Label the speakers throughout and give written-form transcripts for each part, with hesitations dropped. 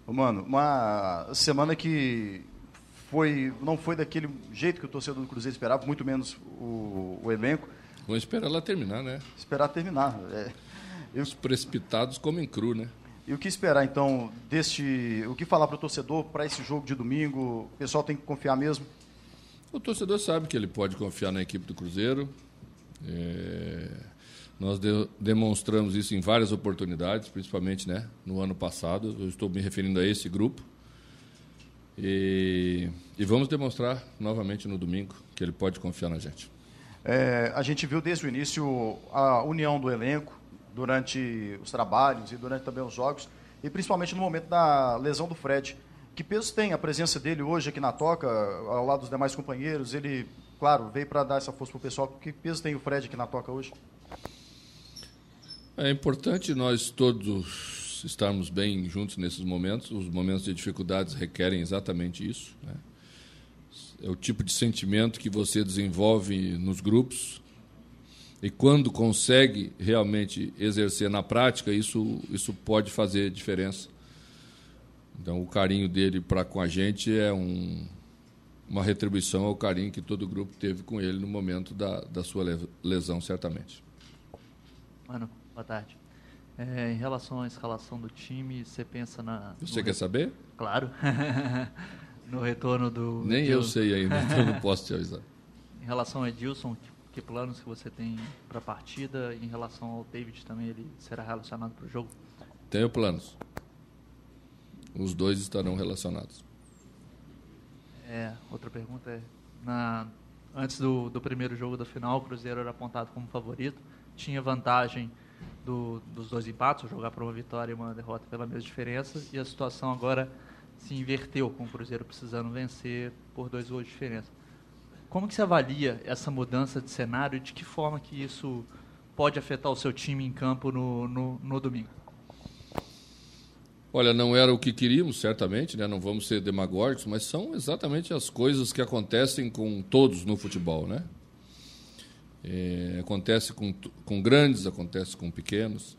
Speaker 1: Mano, uma semana que não foi daquele jeito que o torcedor do Cruzeiro esperava, muito menos o elenco.
Speaker 2: Vamos esperar ela terminar, né?
Speaker 1: Esperar terminar.
Speaker 2: Os precipitados comem cru, né?
Speaker 1: E o que esperar, então, o que falar para o torcedor para esse jogo de domingo? O pessoal tem que confiar mesmo?
Speaker 2: O torcedor sabe que ele pode confiar na equipe do Cruzeiro. Nós demonstramos isso em várias oportunidades, principalmente, né, no ano passado. Eu estou me referindo a esse grupo. E vamos demonstrar novamente no domingo que ele pode confiar na gente.
Speaker 1: A gente viu desde o início a união do elenco durante os trabalhos e durante também os jogos, e principalmente no momento da lesão do Fred. Que peso tem a presença dele hoje aqui na Toca, ao lado dos demais companheiros? Ele, claro, veio para dar essa força para o pessoal. Que peso tem o Fred aqui na Toca hoje?
Speaker 2: É importante nós todos estarmos bem juntos nesses momentos. Os momentos de dificuldades requerem exatamente isso, né? É o tipo de sentimento que você desenvolve nos grupos e quando consegue realmente exercer na prática, isso pode fazer diferença. Então, o carinho dele para com a gente é uma retribuição ao carinho que todo o grupo teve com ele no momento da sua lesão, certamente.
Speaker 3: Mano, boa tarde. Em relação à escalação do time, você pensa
Speaker 2: Você quer saber?
Speaker 3: Claro. No retorno do...
Speaker 2: Nem eu sei ainda, então eu não posso te avisar.
Speaker 3: Em relação ao Edilson, que planos que você tem para a partida? Em relação ao David também, ele será relacionado para o jogo?
Speaker 2: Tenho planos. Os dois estarão relacionados.
Speaker 3: Outra pergunta antes do primeiro jogo da final, o Cruzeiro era apontado como favorito, tinha vantagem dos dois empates, jogar por uma vitória e uma derrota pela mesma diferença, e a situação agora se inverteu, com o Cruzeiro precisando vencer por 2 gols de diferença. Como que você avalia essa mudança de cenário e de que forma que isso pode afetar o seu time em campo no domingo?
Speaker 2: Olha, não era o que queríamos, certamente, né? Não vamos ser demagógicos, mas são exatamente as coisas que acontecem com todos no futebol, né? Acontece com grandes, acontece com pequenos.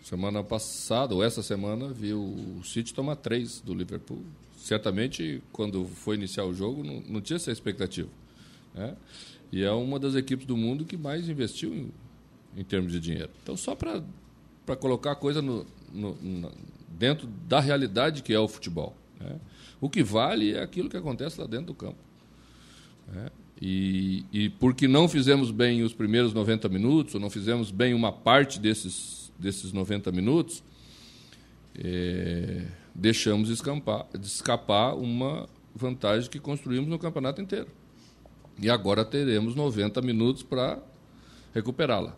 Speaker 2: Semana passada, ou essa semana, viu o City tomar 3 do Liverpool. Certamente, quando foi iniciar o jogo, não tinha essa expectativa, né? E é uma das equipes do mundo que mais investiu em termos de dinheiro. Então, só para colocar a coisa dentro da realidade que é o futebol, né? O que vale é aquilo que acontece lá dentro do campo, né? E porque não fizemos bem os primeiros 90 minutos, ou não fizemos bem uma parte desses 90 minutos, deixamos escapar uma vantagem que construímos no campeonato inteiro. E agora teremos 90 minutos para recuperá-la.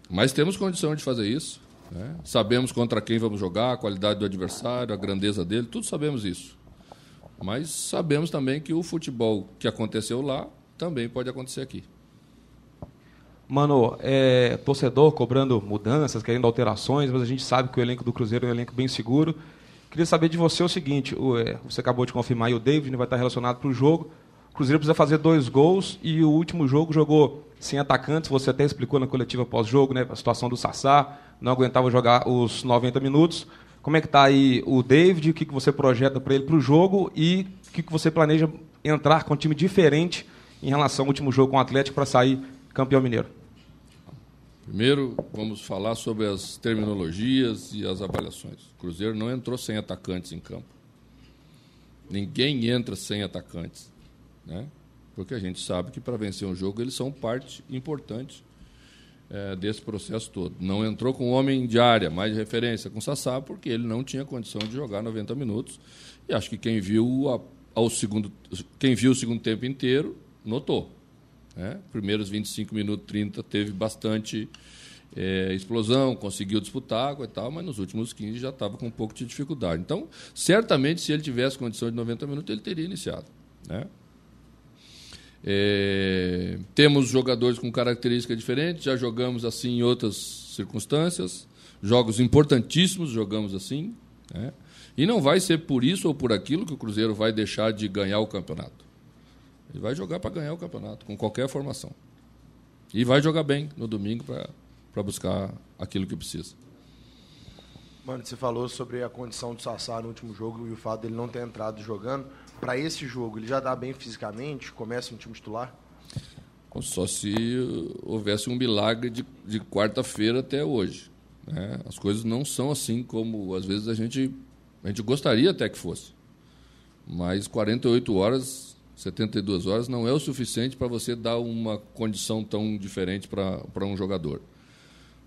Speaker 2: Mas temos condição de fazer isso, né? Sabemos contra quem vamos jogar, a qualidade do adversário, a grandeza dele, tudo sabemos isso. Mas sabemos também que o futebol que aconteceu lá também pode acontecer aqui.
Speaker 4: Mano, torcedor cobrando mudanças, querendo alterações, mas a gente sabe que o elenco do Cruzeiro é um elenco bem seguro. Queria saber de você o seguinte, você acabou de confirmar aí, o David vai estar relacionado para o jogo. O Cruzeiro precisa fazer 2 gols e o último jogo jogou sem atacantes, você até explicou na coletiva pós-jogo, né, a situação do Sassá, não aguentava jogar os 90 minutos. Como é que está aí o David, o que você projeta para ele para o jogo e o que você planeja entrar com um time diferente em relação ao último jogo com o Atlético para sair campeão mineiro?
Speaker 2: Primeiro, vamos falar sobre as terminologias e as avaliações. O Cruzeiro não entrou sem atacantes em campo. Ninguém entra sem atacantes, né? Porque a gente sabe que para vencer um jogo eles são parte importante desse processo todo. Não entrou com homem de área, mais de referência, com o Sassá, porque ele não tinha condição de jogar 90 minutos. E acho que quem viu o segundo tempo inteiro notou, né? Primeiros 25 minutos, 30, teve bastante explosão, conseguiu disputar água e tal, mas nos últimos 15 já estava com um pouco de dificuldade. Então, certamente, se ele tivesse condição de 90 minutos, ele teria iniciado, né? Temos jogadores com características diferentes, já jogamos assim em outras circunstâncias, jogos importantíssimos jogamos assim, né? E não vai ser por isso ou por aquilo que o Cruzeiro vai deixar de ganhar o campeonato. Ele vai jogar para ganhar o campeonato, com qualquer formação. E vai jogar bem no domingo para buscar aquilo que precisa.
Speaker 5: Mano, você falou sobre a condição do Sassá no último jogo e o fato dele não ter entrado jogando. Para esse jogo, ele já dá bem fisicamente? Começa no time titular?
Speaker 2: Só se houvesse um milagre de quarta-feira até hoje, né? As coisas não são assim como, às vezes, a gente gostaria até que fosse. Mas 48 horas, 72 horas, não é o suficiente para você dar uma condição tão diferente para um jogador.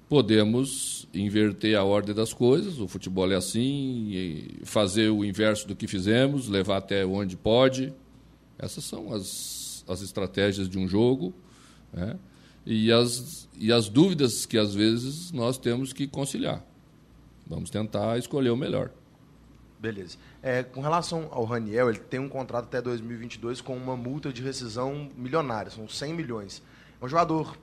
Speaker 2: Podemos inverter a ordem das coisas, o futebol é assim, e fazer o inverso do que fizemos, levar até onde pode. Essas são as estratégias de um jogo, né? E as dúvidas que, às vezes, nós temos que conciliar. Vamos tentar escolher o melhor.
Speaker 5: Beleza. Com relação ao Raniel, ele tem um contrato até 2022 com uma multa de rescisão milionária, são 100 milhões. É um jogador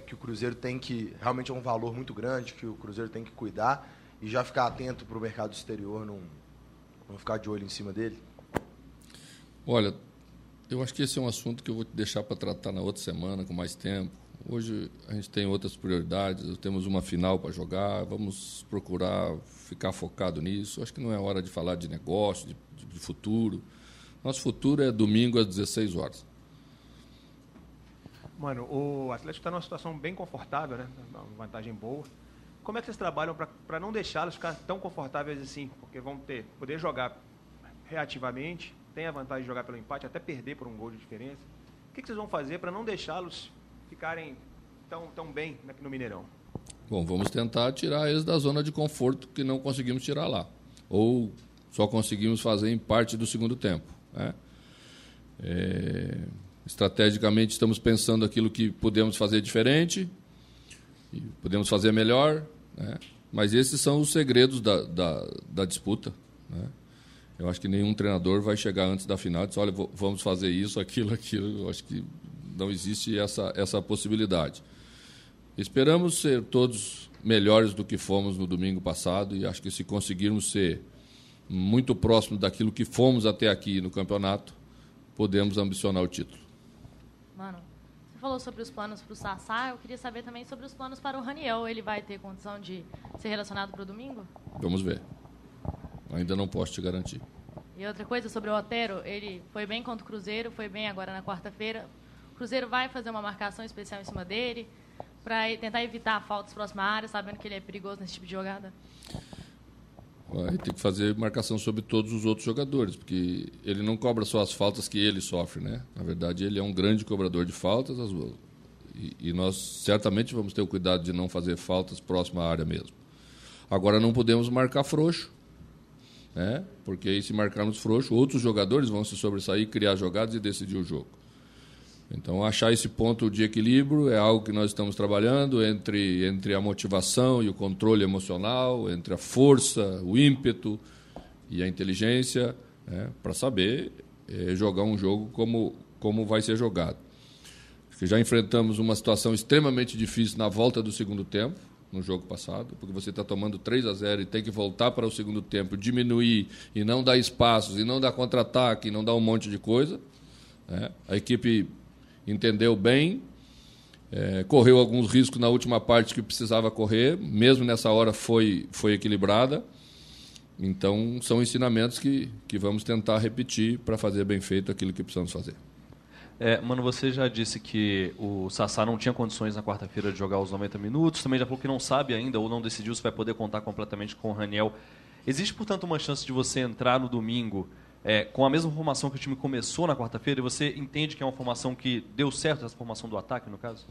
Speaker 5: que o Cruzeiro tem que... Realmente é um valor muito grande que o Cruzeiro tem que cuidar e já ficar atento para o mercado exterior, não ficar de olho em cima dele?
Speaker 2: Olha, eu acho que esse é um assunto que eu vou deixar para tratar na outra semana, com mais tempo. Hoje a gente tem outras prioridades, temos uma final para jogar, vamos procurar ficar focado nisso. Acho que não é hora de falar de negócio, de futuro. Nosso futuro é domingo às 16 horas.
Speaker 6: Mano, o Atlético está numa situação bem confortável, né? Uma vantagem boa. Como é que vocês trabalham para não deixá-los ficar tão confortáveis assim? Porque vão poder jogar reativamente, tem a vantagem de jogar pelo empate, até perder por um gol de diferença. O que vocês vão fazer para não deixá-los ficarem tão bem aqui no Mineirão?
Speaker 2: Bom, vamos tentar tirar eles da zona de conforto que não conseguimos tirar lá. Ou só conseguimos fazer em parte do segundo tempo, né? Estrategicamente, estamos pensando aquilo que podemos fazer diferente, e podemos fazer melhor, né? Mas esses são os segredos da disputa, né? Eu acho que nenhum treinador vai chegar antes da final e dizer, olha, vamos fazer isso, aquilo. Eu acho que não existe essa possibilidade. Esperamos ser todos melhores do que fomos no domingo passado e acho que se conseguirmos ser muito próximos daquilo que fomos até aqui no campeonato, podemos ambicionar o título.
Speaker 7: Mano, você falou sobre os planos para o Sassá, eu queria saber também sobre os planos para o Raniel. Ele vai ter condição de ser relacionado para o domingo?
Speaker 2: Vamos ver. Ainda não posso te garantir.
Speaker 7: E outra coisa sobre o Otero, ele foi bem contra o Cruzeiro, foi bem agora na quarta-feira. O Cruzeiro vai fazer uma marcação especial em cima dele para tentar evitar faltas próxima à área, sabendo que ele é perigoso nesse tipo de jogada?
Speaker 2: Vai ter que fazer marcação sobre todos os outros jogadores, porque ele não cobra só as faltas que ele sofre, né? Na verdade, ele é um grande cobrador de faltas e nós certamente vamos ter o cuidado de não fazer faltas próxima à área mesmo. Agora, não podemos marcar frouxo, né? Porque aí, se marcarmos frouxo, outros jogadores vão se sobressair, criar jogadas e decidir o jogo. Então, achar esse ponto de equilíbrio é algo que nós estamos trabalhando entre a motivação e o controle emocional, entre a força, o ímpeto e a inteligência, né, para saber jogar um jogo como vai ser jogado. Porque já enfrentamos uma situação extremamente difícil na volta do segundo tempo, no jogo passado, porque você está tomando 3-0 e tem que voltar para o segundo tempo, diminuir e não dar espaços, e não dar contra-ataque, e não dar um monte de coisa, né? A equipe entendeu bem, correu alguns riscos na última parte que precisava correr, mesmo nessa hora foi equilibrada. Então, são ensinamentos que vamos tentar repetir para fazer bem feito aquilo que precisamos fazer.
Speaker 8: Mano, você já disse que o Sassá não tinha condições na quarta-feira de jogar os 90 minutos, também já falou que não sabe ainda ou não decidiu se vai poder contar completamente com o Raniel. Existe, portanto, uma chance de você entrar no domingo com a mesma formação que o time começou na quarta-feira, e você entende que é uma formação que deu certo, essa formação do ataque, no caso?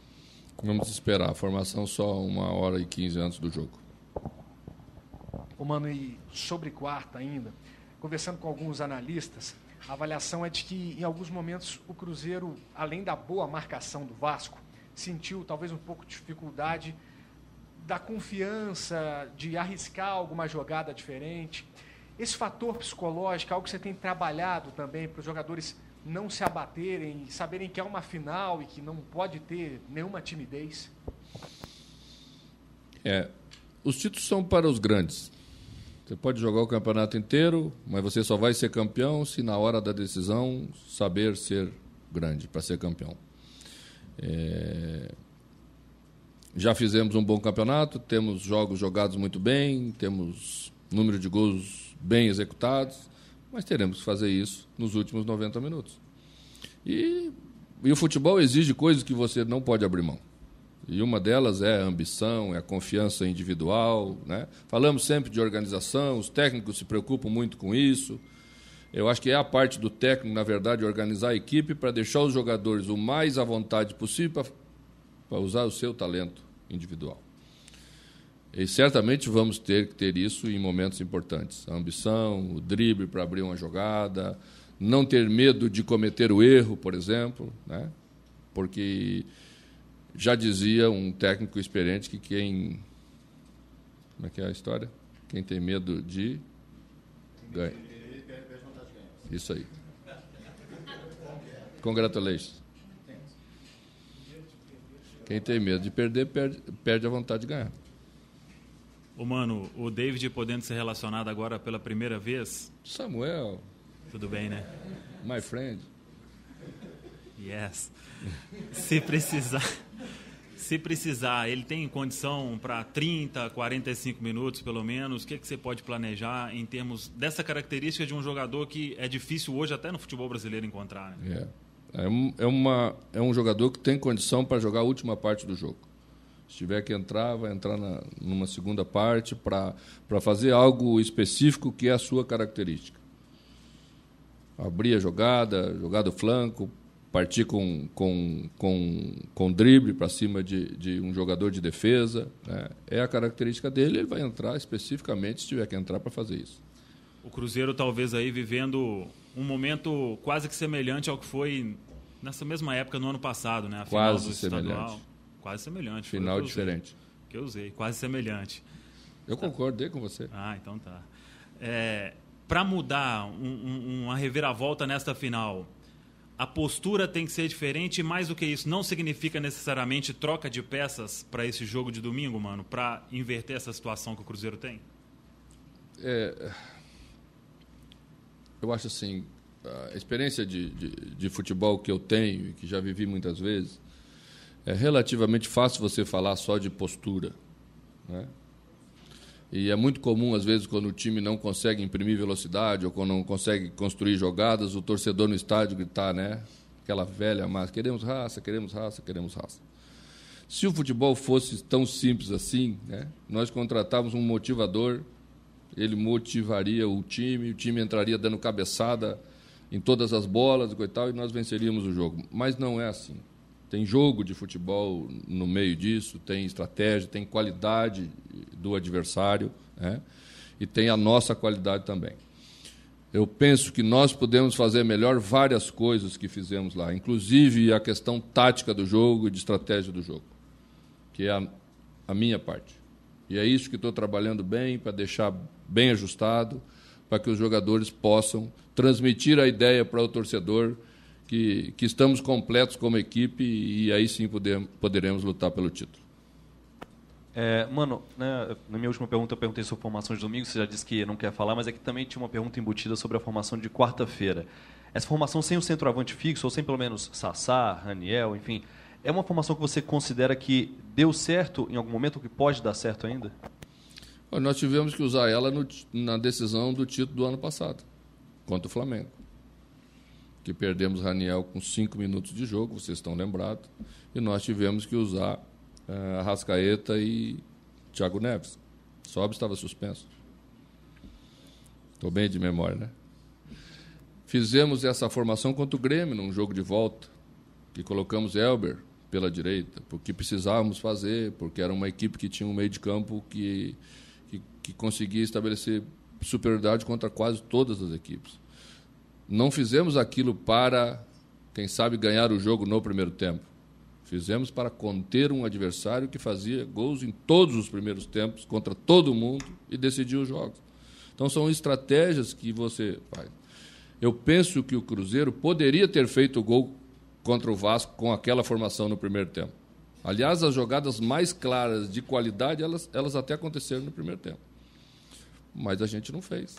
Speaker 2: Vamos esperar. A formação só 1h15 antes do jogo.
Speaker 9: Mano, e sobre quarta ainda, conversando com alguns analistas, a avaliação é de que, em alguns momentos, o Cruzeiro, além da boa marcação do Vasco, sentiu talvez um pouco de dificuldade da confiança, de arriscar alguma jogada diferente. Esse fator psicológico é algo que você tem trabalhado também para os jogadores não se abaterem, saberem que é uma final e que não pode ter nenhuma timidez?
Speaker 2: Os títulos são para os grandes. Você pode jogar o campeonato inteiro, mas você só vai ser campeão se na hora da decisão saber ser grande para ser campeão. Já fizemos um bom campeonato, temos jogos jogados muito bem, temos número de gols bem executados, mas teremos que fazer isso nos últimos 90 minutos. E o futebol exige coisas que você não pode abrir mão. E uma delas é a ambição, é a confiança individual, né? Falamos sempre de organização, os técnicos se preocupam muito com isso. Eu acho que é a parte do técnico, na verdade, organizar a equipe para deixar os jogadores o mais à vontade possível para usar o seu talento individual. E certamente vamos ter que ter isso em momentos importantes. A ambição, o drible para abrir uma jogada, não ter medo de cometer o erro, por exemplo, né? Porque já dizia um técnico experiente que quem... Como é que é a história? Quem tem medo de... ganha. Isso aí. Congratulations. Quem tem medo de perder, perde a vontade de ganhar.
Speaker 10: Ô, mano, o David podendo ser relacionado agora pela primeira vez...
Speaker 2: Samuel.
Speaker 10: Tudo bem, né?
Speaker 2: My friend.
Speaker 10: Yes. Se precisar, ele tem condição para 30, 45 minutos, pelo menos? O que você pode planejar em termos dessa característica de um jogador que é difícil hoje até no futebol brasileiro encontrar, né?
Speaker 2: É um jogador que tem condição para jogar a última parte do jogo. Se tiver que entrar, vai entrar numa segunda parte para fazer algo específico que é a sua característica. Abrir a jogada, jogar do flanco, partir com drible para cima de um jogador de defesa, né? É a característica dele, ele vai entrar especificamente se tiver que entrar para fazer isso.
Speaker 10: O Cruzeiro talvez aí vivendo um momento quase que semelhante ao que foi nessa mesma época no ano passado, né? A final do estadual. Quase semelhante.
Speaker 2: Final diferente.
Speaker 10: Que eu usei, quase semelhante.
Speaker 2: Eu concordei com você.
Speaker 10: Ah, então tá. Para mudar uma reviravolta nesta final, a postura tem que ser diferente e mais do que isso, não significa necessariamente troca de peças para esse jogo de domingo, mano, para inverter essa situação que o Cruzeiro tem?
Speaker 2: Eu acho assim, a experiência de futebol que eu tenho e que já vivi muitas vezes, é relativamente fácil você falar só de postura, né? E é muito comum, às vezes, quando o time não consegue imprimir velocidade ou quando não consegue construir jogadas, o torcedor no estádio gritar, né? Aquela velha massa, queremos raça, queremos raça, queremos raça. Se o futebol fosse tão simples assim, né? Nós contratávamos um motivador, ele motivaria o time entraria dando cabeçada em todas as bolas e nós venceríamos o jogo. Mas não é assim. Tem jogo de futebol no meio disso, tem estratégia, tem qualidade do adversário, né? E tem a nossa qualidade também. Eu penso que nós podemos fazer melhor várias coisas que fizemos lá, inclusive a questão tática do jogo e de estratégia do jogo, que é a minha parte. E é isso que estou trabalhando bem, para deixar bem ajustado, para que os jogadores possam transmitir a ideia para o torcedor que estamos completos como equipe e aí sim poderemos lutar pelo título.
Speaker 8: Mano, né, na minha última pergunta eu perguntei sobre formação de domingo, você já disse que não quer falar, mas aqui também tinha uma pergunta embutida sobre a formação de quarta-feira. Essa formação sem o centroavante fixo, ou sem pelo menos Sassá, Raniel, enfim, é uma formação que você considera que deu certo em algum momento, ou que pode dar certo ainda?
Speaker 2: Nós tivemos que usar ela na decisão do título do ano passado, contra o Flamengo, que perdemos Raniel com 5 minutos de jogo, vocês estão lembrados, e nós tivemos que usar Arrascaeta e Thiago Neves. Sobe estava suspenso. Estou bem de memória, né? Fizemos essa formação contra o Grêmio, num jogo de volta, que colocamos Elber pela direita, porque precisávamos fazer, porque era uma equipe que tinha um meio de campo que conseguia estabelecer superioridade contra quase todas as equipes. Não fizemos aquilo para, quem sabe, ganhar o jogo no primeiro tempo. Fizemos para conter um adversário que fazia gols em todos os primeiros tempos, contra todo mundo, e decidia os jogos. Então, são estratégias que você faz. Eu penso que o Cruzeiro poderia ter feito o gol contra o Vasco com aquela formação no primeiro tempo. Aliás, as jogadas mais claras de qualidade, elas até aconteceram no primeiro tempo. Mas a gente não fez.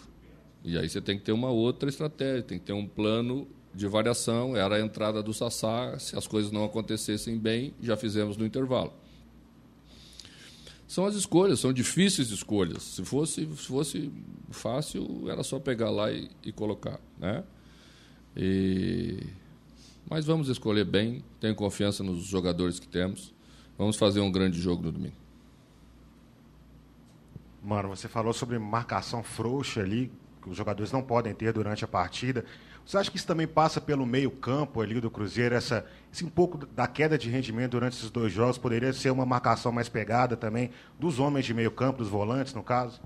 Speaker 2: E aí você tem que ter uma outra estratégia, tem que ter um plano de variação. Era a entrada do Sassá, se as coisas não acontecessem bem, já fizemos no intervalo. São as escolhas, são difíceis escolhas. Se fosse fácil, era só pegar lá e colocar, né? Mas vamos escolher bem, tenho confiança nos jogadores que temos. Vamos fazer um grande jogo no domingo.
Speaker 11: Mano, você falou sobre marcação frouxa ali, que os jogadores não podem ter durante a partida. Você acha que isso também passa pelo meio-campo ali do Cruzeiro? Esse um pouco da queda de rendimento durante esses 2 jogos poderia ser uma marcação mais pegada também dos homens de meio-campo, dos volantes, no caso?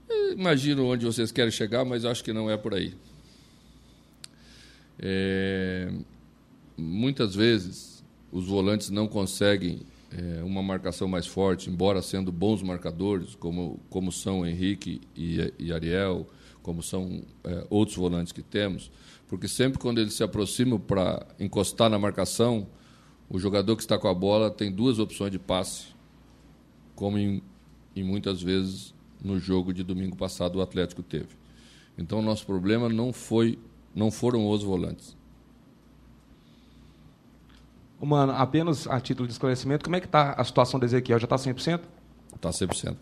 Speaker 2: Eu imagino onde vocês querem chegar, mas acho que não é por aí. Muitas vezes os volantes não conseguem uma marcação mais forte, embora sendo bons marcadores, como são Henrique e Ariel, como são outros volantes que temos, porque sempre quando eles se aproximam para encostar na marcação, o jogador que está com a bola tem 2 opções de passe, como em muitas vezes no jogo de domingo passado o Atlético teve. Então o nosso problema não foram os volantes.
Speaker 4: Mano, apenas a título de esclarecimento, como é que está a situação do Ezequiel? Já está 100%?
Speaker 2: Está 100%.